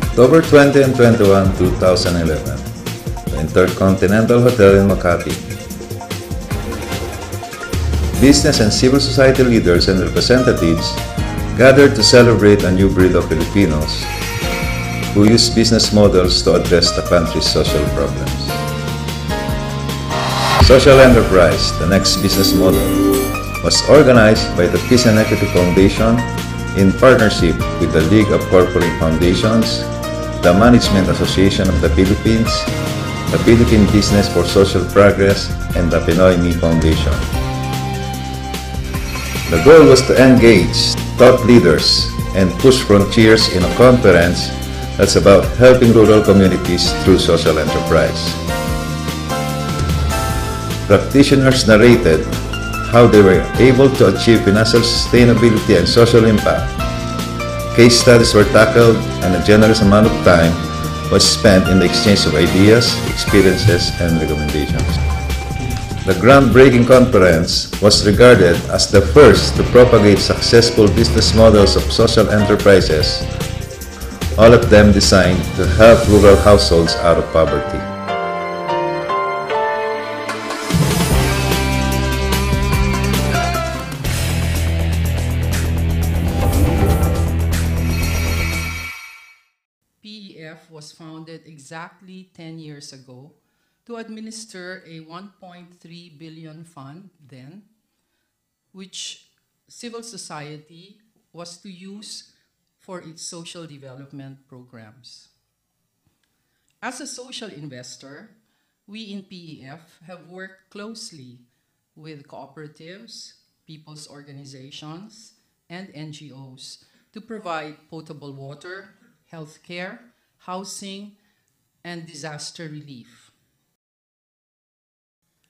October 20 and 21, 2011, the Intercontinental Hotel in Makati. Business and civil society leaders and representatives gathered to celebrate a new breed of Filipinos who use business models to address the country's social problems. Social Enterprise, the next business model, was organized by the Peace and Equity Foundation in partnership with the League of Corporate Foundations, the Management Association of the Philippines, the Philippine Business for Social Progress, and the Pinoy Me Foundation. The goal was to engage thought leaders and push frontiers in a conference that's about helping rural communities through social enterprise. Practitioners narrated how they were able to achieve financial sustainability and social impact. Case studies were tackled and a generous amount of time was spent in the exchange of ideas, experiences, and recommendations. The groundbreaking conference was regarded as the first to propagate successful business models of social enterprises, all of them designed to help rural households out of poverty. PEF was founded exactly 10 years ago to administer a 1.3 billion fund then, which civil society was to use for its social development programs. As a social investor, we in PEF have worked closely with cooperatives, people's organizations, and NGOs to provide potable water, healthcare, housing, and disaster relief.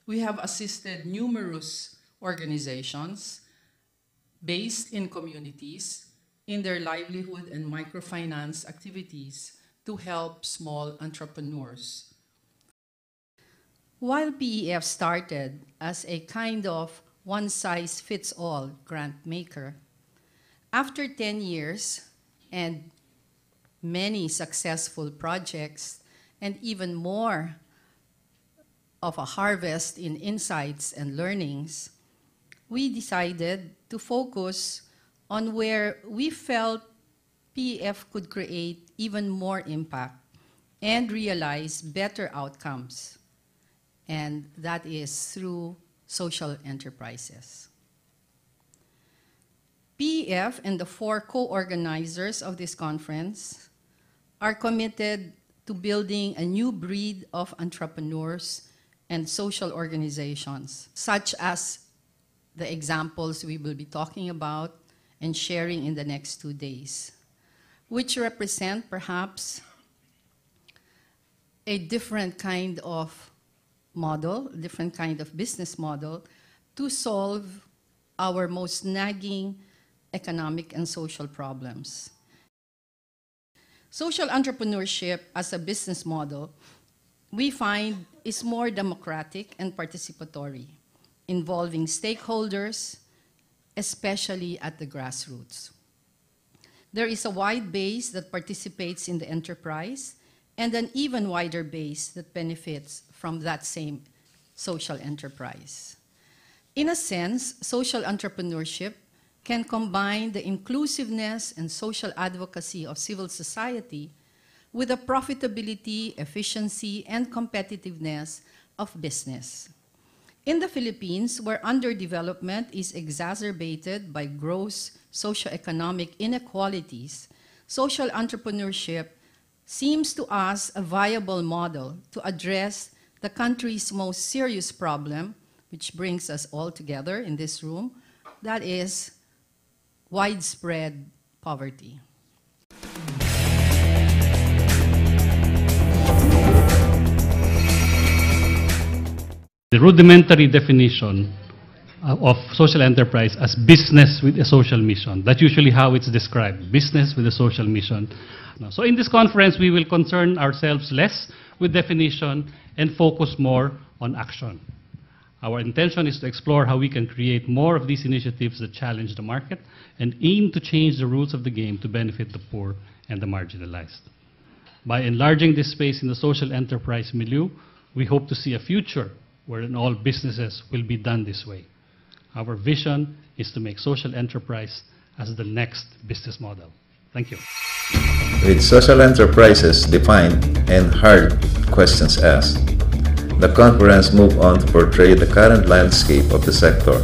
We have assisted numerous organizations based in communities in their livelihood and microfinance activities to help small entrepreneurs. While PEF started as a kind of one-size-fits-all grant maker, after 10 years and many successful projects and even more of a harvest in insights and learnings, we decided to focus on where we felt PEF could create even more impact and realize better outcomes, and that is through social enterprises. PEF and the 4 co-organizers of this conference are committed to building a new breed of entrepreneurs and social organizations, such as the examples we will be talking about and sharing in the next 2 days, which represent perhaps a different kind of model, a different kind of business model to solve our most nagging economic and social problems. Social entrepreneurship as a business model, we find, is more democratic and participatory, involving stakeholders, especially at the grassroots. There is a wide base that participates in the enterprise and an even wider base that benefits from that same social enterprise. In a sense, social entrepreneurship can combine the inclusiveness and social advocacy of civil society with the profitability, efficiency, and competitiveness of business. In the Philippines, where underdevelopment is exacerbated by gross socioeconomic inequalities, social entrepreneurship seems to us a viable model to address the country's most serious problem, which brings us all together in this room, that is widespread poverty. The rudimentary definition of social enterprise as business with a social mission. That's usually how it's described, business with a social mission. So in this conference, we will concern ourselves less with definition and focus more on action. Our intention is to explore how we can create more of these initiatives that challenge the market and aim to change the rules of the game to benefit the poor and the marginalized. By enlarging this space in the social enterprise milieu, we hope to see a future wherein all businesses will be done this way. Our vision is to make social enterprise as the next business model. Thank you. With social enterprises defined and hard questions asked, the conference moved on to portray the current landscape of the sector,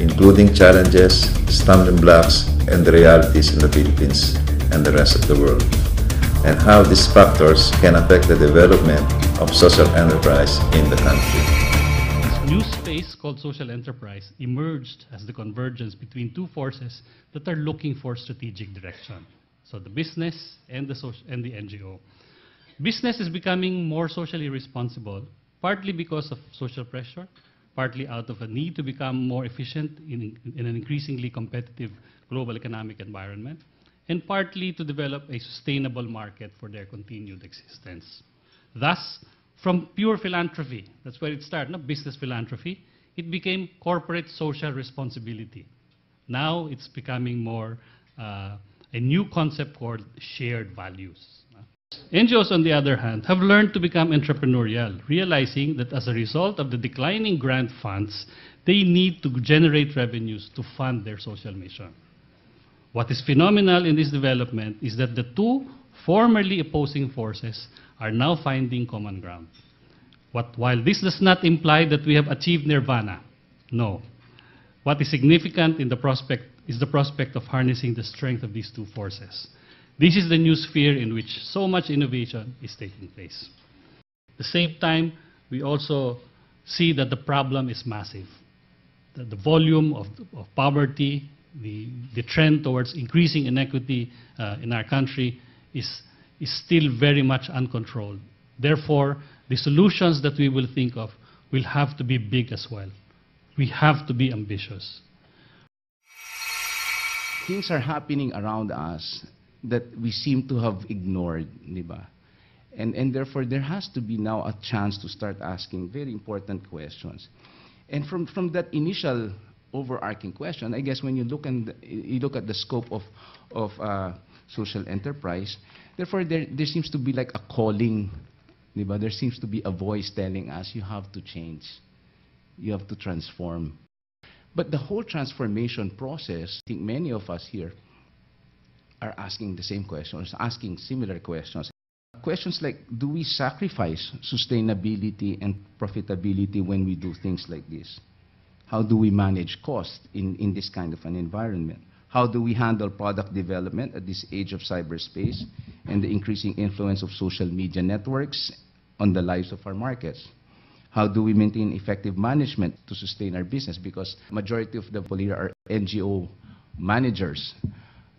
including challenges, stumbling blocks, and the realities in the Philippines and the rest of the world, and how these factors can affect the development of social enterprise in the country. This new space called social enterprise emerged as the convergence between two forces that are looking for strategic direction. So the business and the NGO. Business is becoming more socially responsible, partly because of social pressure, partly out of a need to become more efficient in an increasingly competitive global economic environment, and partly to develop a sustainable market for their continued existence. Thus, from pure philanthropy, that's where it started, not business philanthropy, it became corporate social responsibility. Now it's becoming more a new concept called shared values. NGOs, on the other hand, have learned to become entrepreneurial, realizing that as a result of the declining grant funds, they need to generate revenues to fund their social mission. What is phenomenal in this development is that the two formerly opposing forces are now finding common ground. While this does not imply that we have achieved nirvana, no. What is significant in the prospect is the prospect of harnessing the strength of these two forces. This is the new sphere in which so much innovation is taking place. At the same time, we also see that the problem is massive. The volume of poverty, the trend towards increasing inequity in our country is still very much uncontrolled. Therefore, the solutions that we will think of will have to be big as well. We have to be ambitious. Things are happening around us that we seem to have ignored, di ba? And therefore, there has to be now a chance to start asking very important questions. And from that initial overarching question, I guess when you look at the scope of social enterprise, therefore there seems to be like a calling, di ba? There seems to be a voice telling us you have to change, you have to transform. But the whole transformation process, I think many of us here are asking the same questions, asking similar questions. Questions like, do we sacrifice sustainability and profitability when we do things like this? How do we manage cost in this kind of an environment? How do we handle product development at this age of cyberspace and the increasing influence of social media networks on the lives of our markets? How do we maintain effective management to sustain our business? Because majority of the people here are NGO managers,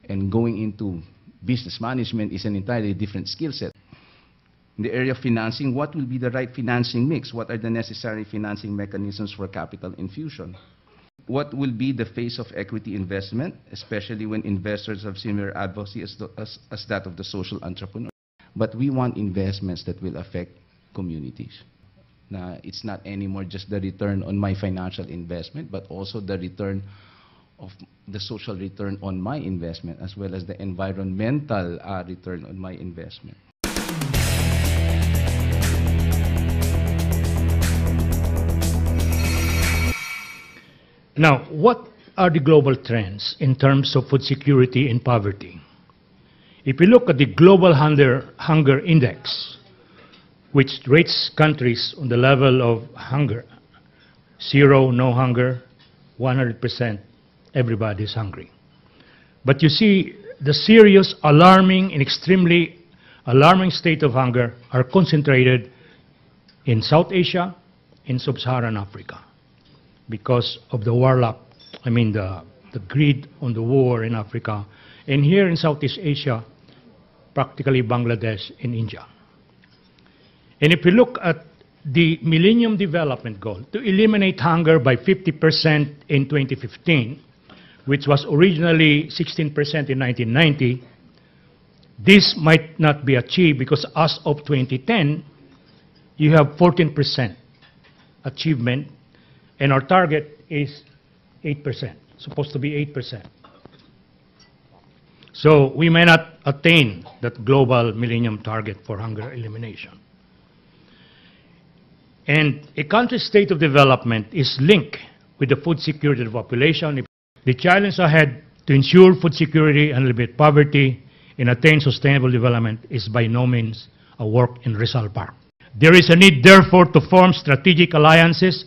and going into business management is an entirely different skill set. In the area of financing, what will be the right financing mix? What are the necessary financing mechanisms for capital infusion? What will be the phase of equity investment, especially when investors have similar advocacy as that of the social entrepreneur? But we want investments that will affect communities. Now, it's not anymore just the return on my financial investment, but also the return of the social return on my investment, as well as the environmental return on my investment. Now, what are the global trends in terms of food security and poverty? If you look at the Global Hunger Index, which rates countries on the level of hunger, 0, no hunger, 100%, everybody is hungry. But you see, the serious, alarming, and extremely alarming state of hunger are concentrated in South Asia, in Sub-Saharan Africa, because of the the greed on the war in Africa, and here in Southeast Asia, practically Bangladesh and India. And if you look at the Millennium Development Goal to eliminate hunger by 50% in 2015, which was originally 16% in 1990, this might not be achieved because as of 2010, you have 14% achievement and our target is 8%, supposed to be 8%. So we may not attain that global millennium target for hunger elimination. And a country's state of development is linked with the food security of the population. The challenge ahead to ensure food security and eliminate poverty and attain sustainable development is by no means a work in Rizal Park. There is a need, therefore, to form strategic alliances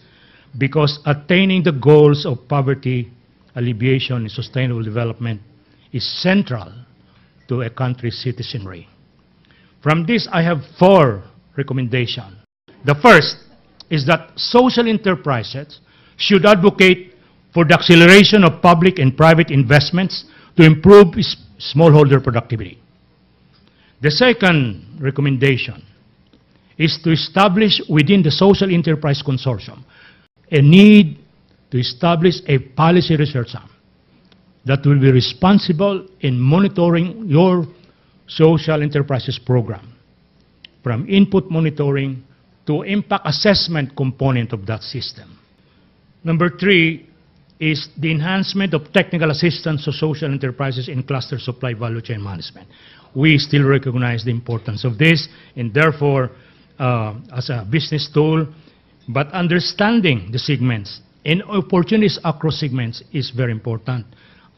because attaining the goals of poverty alleviation and sustainable development is central to a country's citizenry. From this, I have 4 recommendations. The first is that social enterprises should advocate for the acceleration of public and private investments to improve smallholder productivity. The second recommendation is to establish within the Social Enterprise Consortium a need to establish a policy research arm that will be responsible in monitoring your social enterprises program, from input monitoring to impact assessment component of that system. Number 3 is the enhancement of technical assistance to social enterprises in cluster supply value chain management. We still recognize the importance of this, and therefore, as a business tool, but understanding the segments and opportunities across segments is very important.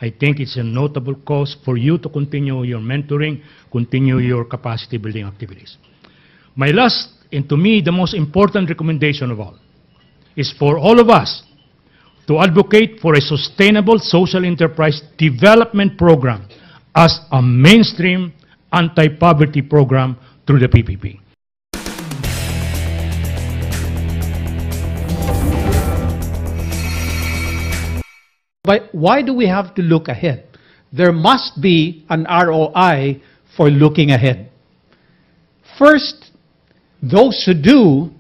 I think it's a notable cause for you to continue your mentoring, continue your capacity building activities. My last, and to me the most important recommendation of all, is for all of us to advocate for a sustainable social enterprise development program as a mainstream anti-poverty program through the PPP. But why do we have to look ahead? There must be an ROI for looking ahead. First, those who do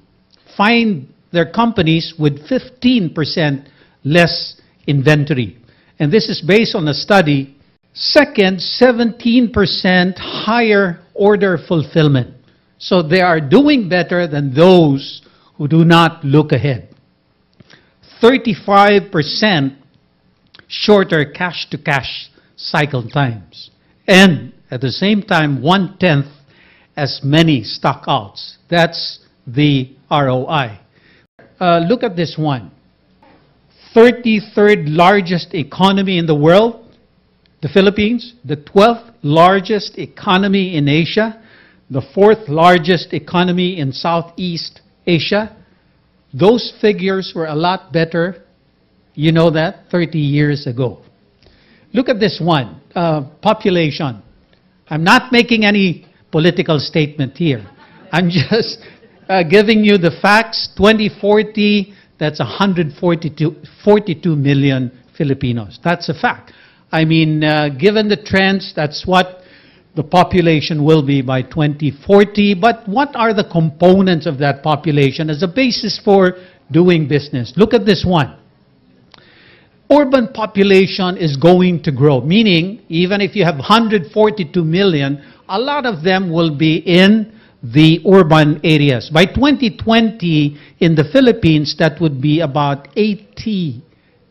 find their companies with 15% less inventory. And this is based on a study. Second, 17% higher order fulfillment. So they are doing better than those who do not look ahead. 35% shorter cash-to-cash cycle times. And at the same time, 1/10 as many stockouts. That's the ROI. Look at this one. 33rd largest economy in the world, the Philippines, the 12th largest economy in Asia, the 4th largest economy in Southeast Asia. Those figures were a lot better, you know that, 30 years ago. Look at this one, population. I'm not making any political statement here. I'm just giving you the facts. 2040, that's 142 million Filipinos. That's a fact. I mean, given the trends, that's what the population will be by 2040. But what are the components of that population as a basis for doing business? Look at this one. Urban population is going to grow, meaning even if you have 142 million, a lot of them will be in the urban areas. By 2020, in the Philippines, that would be about 80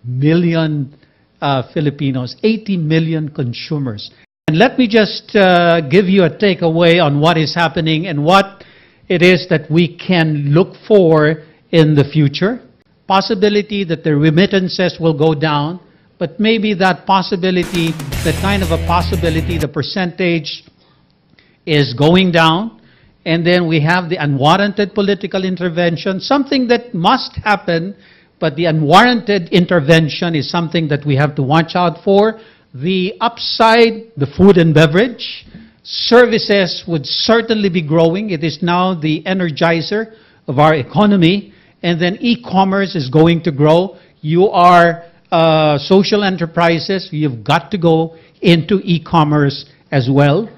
million Filipinos, 80 million consumers. And let me just give you a takeaway on what is happening and what it is that we can look for in the future. Possibility that the remittances will go down, but maybe that possibility, that kind of a possibility, the percentage is going down. And then we have the unwarranted political intervention, something that must happen, but the unwarranted intervention is something that we have to watch out for. The upside, the food and beverage, services would certainly be growing. It is now the energizer of our economy. And then e-commerce is going to grow. You are social enterprises. You've got to go into e-commerce as well.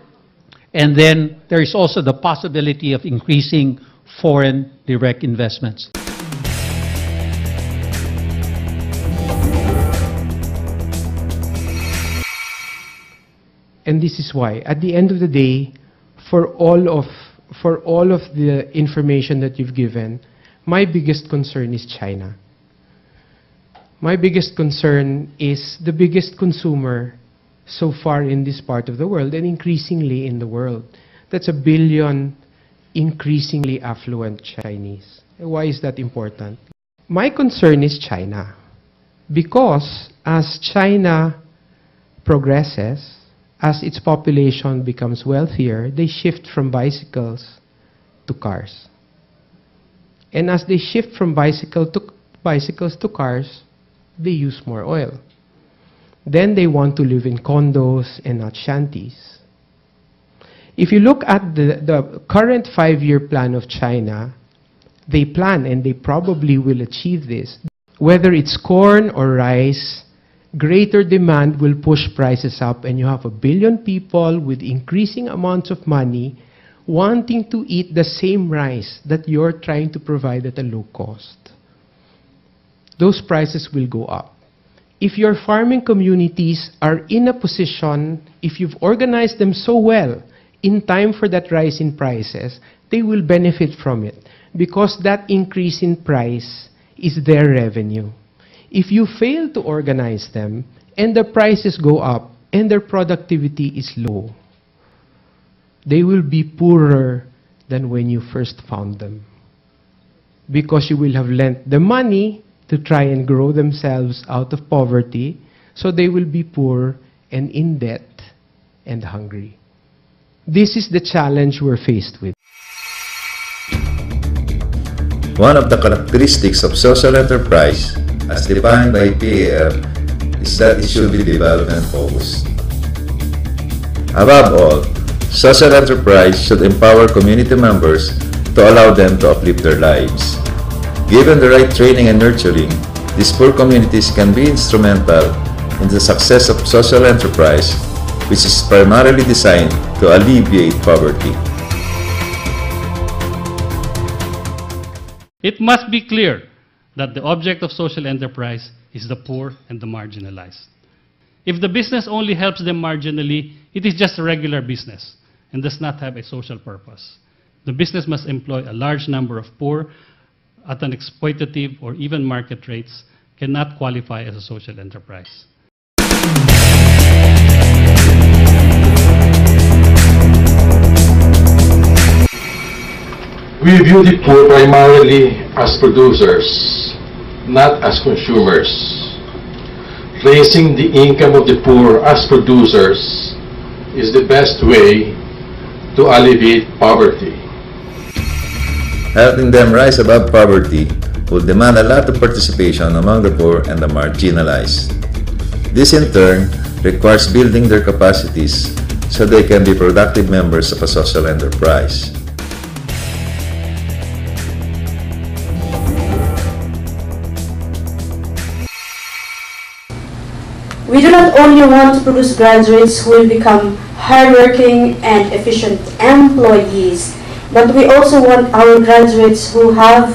And then there is also the possibility of increasing foreign direct investments. And this is why, at the end of the day, for all of the information that you've given, my biggest concern is China. My biggest concern is the biggest consumer so far in this part of the world and increasingly in the world. That's 1 billion increasingly affluent Chinese. Why is that important? My concern is China. Because as China progresses, as its population becomes wealthier, they shift from bicycles to cars. And as they shift from bicycles to cars, they use more oil. Then they want to live in condos and not shanties. If you look at the current 5-year plan of China, they plan, and they probably will achieve this. Whether it's corn or rice, greater demand will push prices up, and you have 1 billion people with increasing amounts of money wanting to eat the same rice that you're trying to provide at a low cost. Those prices will go up. If your farming communities are in a position, if you've organized them so well in time for that rise in prices, they will benefit from it because that increase in price is their revenue. If you fail to organize them and the prices go up and their productivity is low, they will be poorer than when you first found them because you will have lent the money to try and grow themselves out of poverty, so they will be poor and in debt and hungry. This is the challenge we're faced with. One of the characteristics of social enterprise, as defined by PAF, is that it should be development-focused. Above all, social enterprise should empower community members to allow them to uplift their lives. Given the right training and nurturing, these poor communities can be instrumental in the success of social enterprise, which is primarily designed to alleviate poverty. It must be clear that the object of social enterprise is the poor and the marginalized. If the business only helps them marginally, it is just a regular business and does not have a social purpose. The business must employ a large number of poor at an exploitative or even market rates, cannot qualify as a social enterprise. We view the poor primarily as producers, not as consumers. Raising the income of the poor as producers is the best way to alleviate poverty. Helping them rise above poverty will demand a lot of participation among the poor and the marginalized. This in turn requires building their capacities so they can be productive members of a social enterprise. We do not only want to produce graduates who will become hardworking and efficient employees, but we also want our graduates who have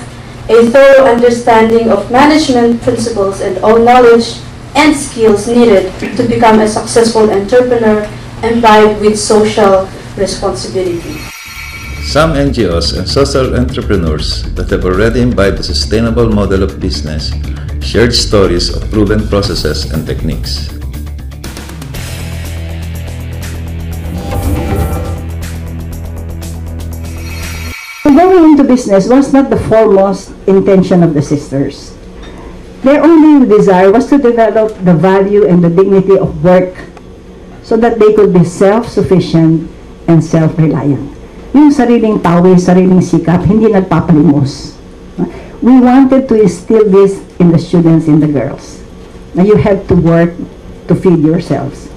a thorough understanding of management principles and all knowledge and skills needed to become a successful entrepreneur imbibed with social responsibility. Some NGOs and social entrepreneurs that have already imbibed a sustainable model of business shared stories of proven processes and techniques. Going into business was not the foremost intention of the sisters. Their only desire was to develop the value and the dignity of work so that they could be self-sufficient and self-reliant. Yung sariling pawis, sariling sikap, hindi nagpapalimos. We wanted to instill this in the students, in the girls. Now you have to work to feed yourselves.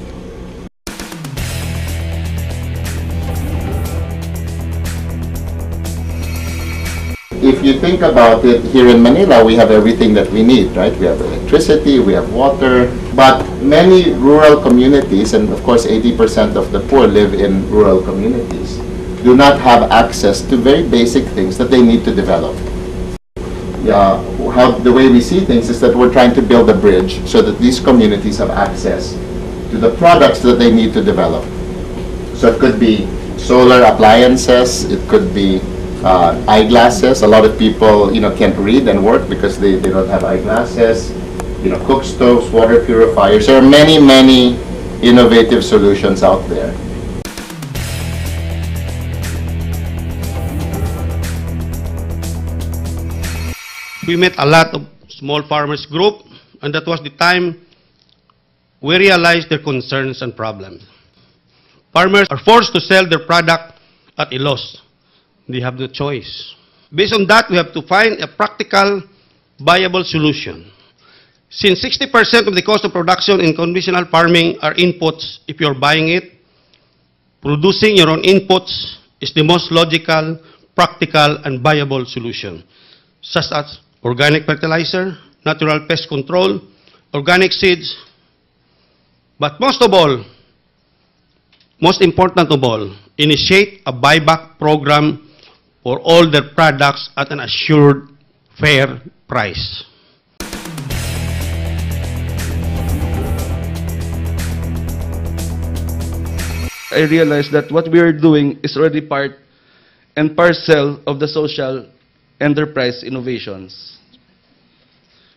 If you think about it, here in Manila, we have everything that we need, right? We have electricity, we have water, but many rural communities, and of course 80% of the poor live in rural communities, do not have access to very basic things that they need to develop. The way we see things is that we're trying to build a bridge so that these communities have access to the products that they need to develop. So it could be solar appliances, it could be eyeglasses. A lot of people, can't read and work because they don't have eyeglasses. cook stoves, water purifiers. There are many, many innovative solutions out there. We met a lot of small farmers group, and that was the time we realized their concerns and problems. Farmers are forced to sell their product at a loss. They have no choice. Based on that, we have to find a practical, viable solution. Since 60% of the cost of production in conventional farming are inputs, if you're buying it, producing your own inputs is the most logical, practical, and viable solution, such as organic fertilizer, natural pest control, organic seeds, but most of all, most important of all, initiate a buyback program for all their products at an assured fair price. I realized that what we are doing is already part and parcel of the social enterprise innovations.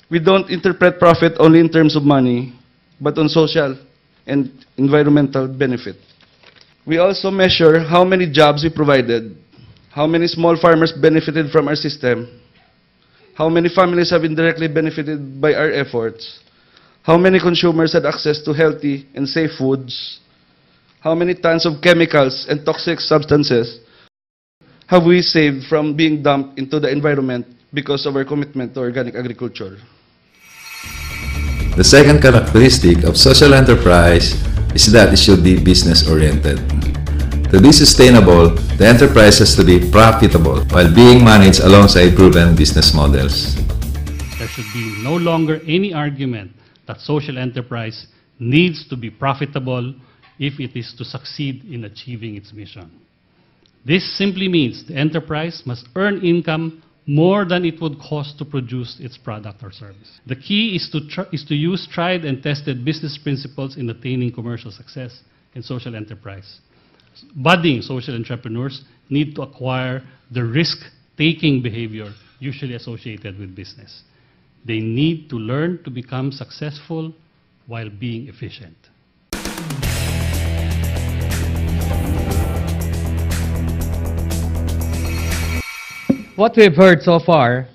We don't interpret profit only in terms of money, but on social and environmental benefit. We also measure how many jobs we provided, how many small farmers benefited from our system, how many families have indirectly benefited by our efforts, how many consumers had access to healthy and safe foods, how many tons of chemicals and toxic substances have we saved from being dumped into the environment because of our commitment to organic agriculture. The second characteristic of social enterprise is that it should be business-oriented. To be sustainable, the enterprise has to be profitable while being managed alongside proven business models. There should be no longer any argument that social enterprise needs to be profitable if it is to succeed in achieving its mission. This simply means the enterprise must earn income more than it would cost to produce its product or service. The key is to use tried and tested business principles in attaining commercial success in social enterprise. Budding social entrepreneurs need to acquire the risk-taking behavior usually associated with business. They need to learn to become successful while being efficient. What we've heard so far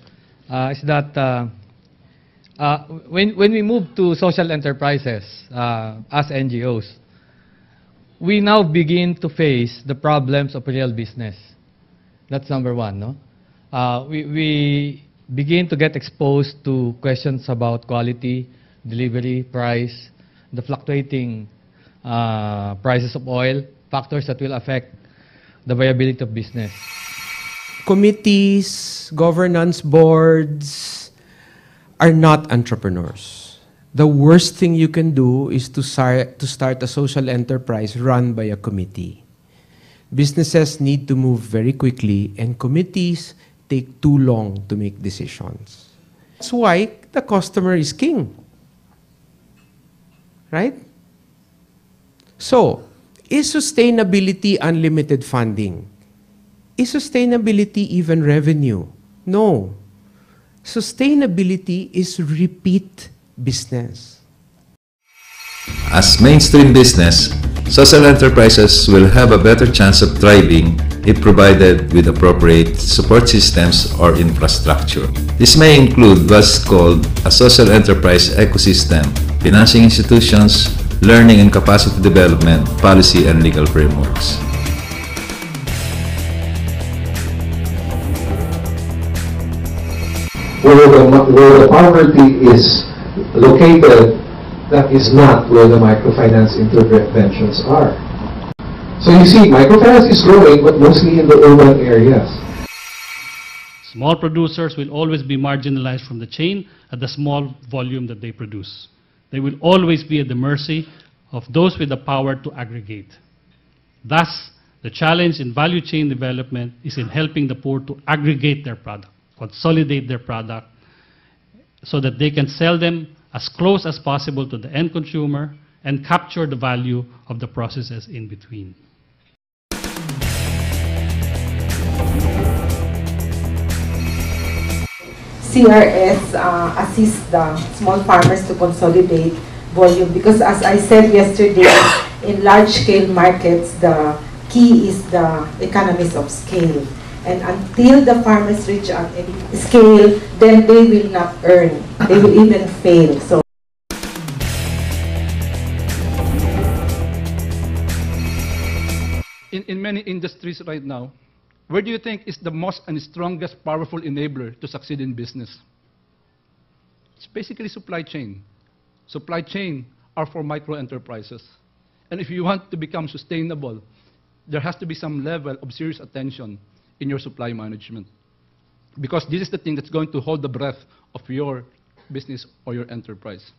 is that when we move to social enterprises as NGOs, we now begin to face the problems of real business. That's number one, no? We begin to get exposed to questions about quality, delivery, price, the fluctuating prices of oil, factors that will affect the viability of business. Committees, governance boards are not entrepreneurs. The worst thing you can do is to start a social enterprise run by a committee. Businesses need to move very quickly, and committees take too long to make decisions. That's why the customer is king. Right? So, is sustainability unlimited funding? Is sustainability even revenue? No. Sustainability is repeat business. As mainstream business, social enterprises will have a better chance of thriving if provided with appropriate support systems or infrastructure. This may include what's called a social enterprise ecosystem, financing institutions, learning and capacity development, policy and legal frameworks. Where the poverty is located, that is not where the microfinance interventions are. So you see, microfinance is growing, but mostly in the urban areas. Small producers will always be marginalized from the chain at the small volume that they produce. They will always be at the mercy of those with the power to aggregate. Thus, the challenge in value chain development is in helping the poor to aggregate their product, consolidate their product, so that they can sell them as close as possible to the end consumer and capture the value of the processes in between. CRS assist the small farmers to consolidate volume? Because as I said yesterday, in large-scale markets, the key is the economies of scale. And until the farmers reach a scale, then they will not earn. They will even fail. So. In many industries right now, where do you think is the most and strongest powerful enabler to succeed in business? It's basically supply chain. Supply chain are for micro enterprises. And if you want to become sustainable, there has to be some level of serious attention in your supply management. Because this is the thing that's going to hold the breath of your business or your enterprise.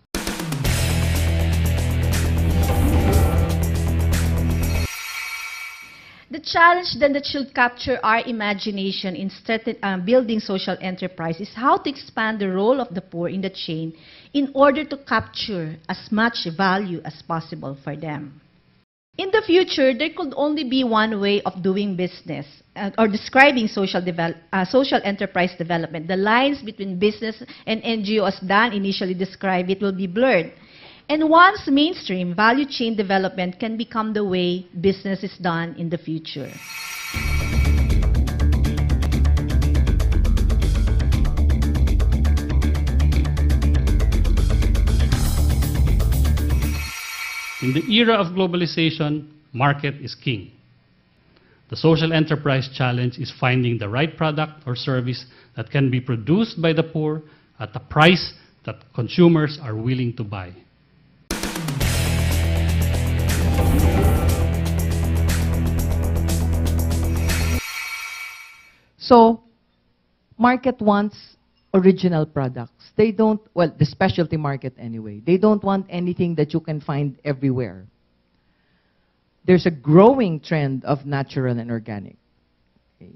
The challenge then that should capture our imagination in building social enterprise is how to expand the role of the poor in the chain in order to capture as much value as possible for them. In the future, there could only be one way of doing business or describing social enterprise development. The lines between business and NGO, as Dan initially described it, will be blurred. And once mainstream value chain development can become the way business is done in the future. In the era of globalization, market is king. The social enterprise challenge is finding the right product or service that can be produced by the poor at a price that consumers are willing to buy. So, market wants original products. They don't, well, the specialty market anyway, they don't want anything that you can find everywhere. There's a growing trend of natural and organic. Okay.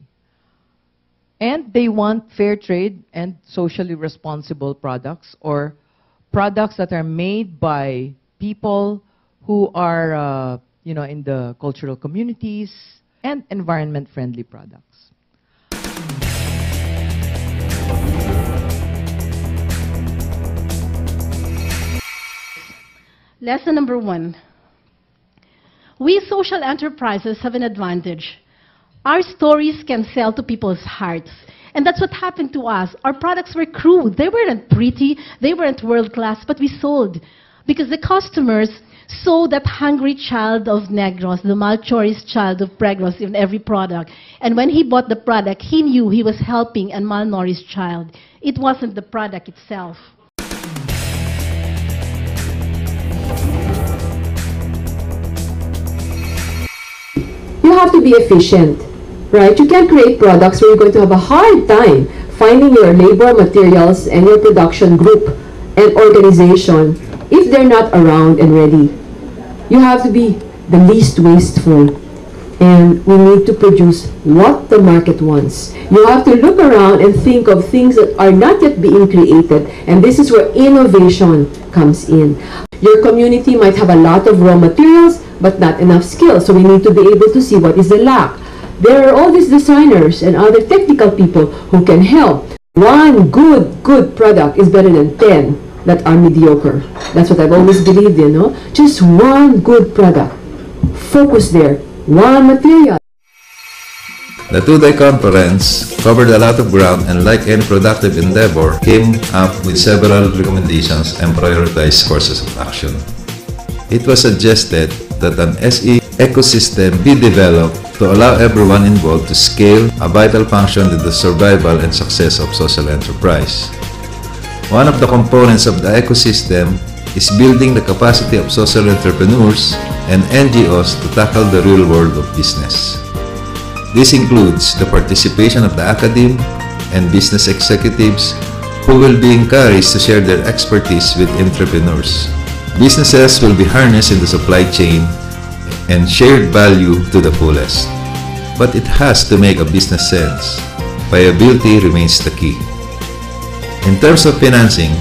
And they want fair trade and socially responsible products, or products that are made by people who are, in the cultural communities, and environment-friendly products. Lesson number 1. We social enterprises have an advantage. Our stories can sell to people's hearts. And that's what happened to us. Our products were crude. They weren't pretty. They weren't world-class, but we sold. Because the customers saw that hungry child of Negros, the malnourished child of Pregros in every product. And when he bought the product, he knew he was helping a malnourished child. It wasn't the product itself. You have to be efficient, right? You can't create products where you're going to have a hard time finding your labor, materials, and your production group and organization if they're not around and ready. You have to be the least wasteful, and we need to produce what the market wants. You have to look around and think of things that are not yet being created, and this is where innovation comes in. Your community might have a lot of raw materials, but not enough skill, so we need to be able to see what is the lack. There are all these designers and other technical people who can help. One good product is better than 10 that are mediocre. That's what I've always believed in, no? Just one good product. Focus there. One material. The two-day conference covered a lot of ground, and like any productive endeavor, came up with several recommendations and prioritized courses of action. It was suggested that an SE ecosystem be developed to allow everyone involved to scale, a vital function in the survival and success of social enterprise. One of the components of the ecosystem is building the capacity of social entrepreneurs and NGOs to tackle the real world of business. This includes the participation of the academe and business executives who will be encouraged to share their expertise with entrepreneurs. Businesses will be harnessed in the supply chain and shared value to the fullest. But it has to make a business sense. Viability remains the key. In terms of financing,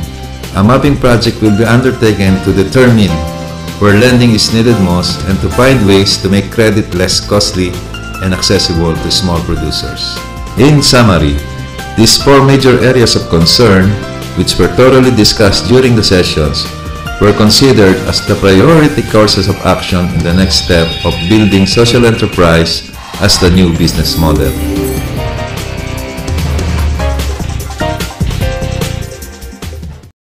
a mapping project will be undertaken to determine where lending is needed most and to find ways to make credit less costly and accessible to small producers. In summary, These 4 major areas of concern, which were thoroughly discussed during the sessions, were considered as the priority courses of action in the next step of building social enterprise as the new business model.